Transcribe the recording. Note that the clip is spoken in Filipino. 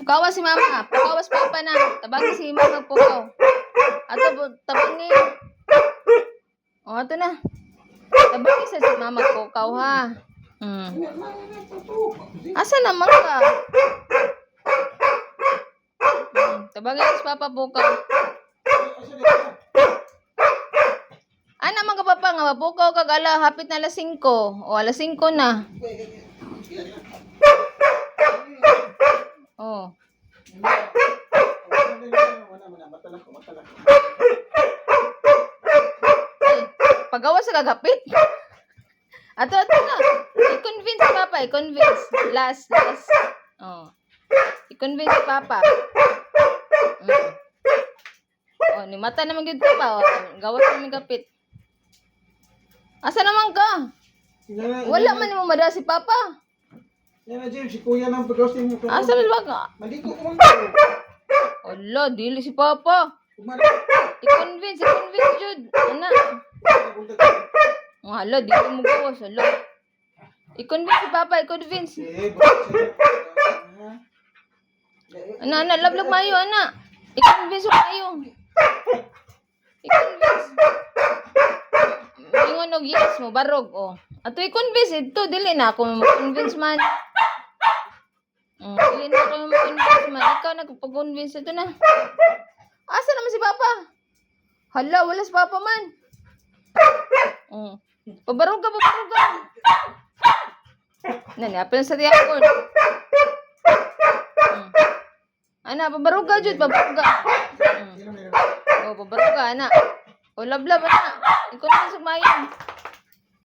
Pukawa si mama. Pukawas papa na. Tabagi si mama pukaw. Ato, tabang ni. O, ato na. Tabagi sa si mama pukaw, ha. Asa naman ka? Tabagi si papa pukaw. Ana mga papa nga, mapukaw kag ala, hapit na alas 5. O, alas 5 na. Oh. Pagawa sa kagapit. Ato na. I-convince si papa, i-convince. Last. Oh. I-convince si papa. Oh, ni mata naman gyud ka pa. Oh. Gawas sa mga gapit. Asa naman ka? Wala man mo mada si papa. Yan na, Jim. Si kuya nang pag-hosting mo. Asa man ba ka? Maligo ko man ko. Ala, dili si papa. I-convince jud. Ana. Ala, dili mo gawas. Ala. I-convince si papa, i-convince. Ana, lablog mayo, ana. I-convince ko kayo. I-convince. Ingon og yes mo, barog, oh. Ato i-convince, ito, dili na ako ma-convince man. Dili na ako ma-convince man. Ikaw nagpag-convince, ito na. Asa naman si papa? Hala, wala si papa man. Pabarog ka. Nani, apel sa tiyakon. Ana, pabarog ka, Jud, pabarog ka. Oh, pabarog ka, ana. O, lablab, ana. Ikaw na sa mayan.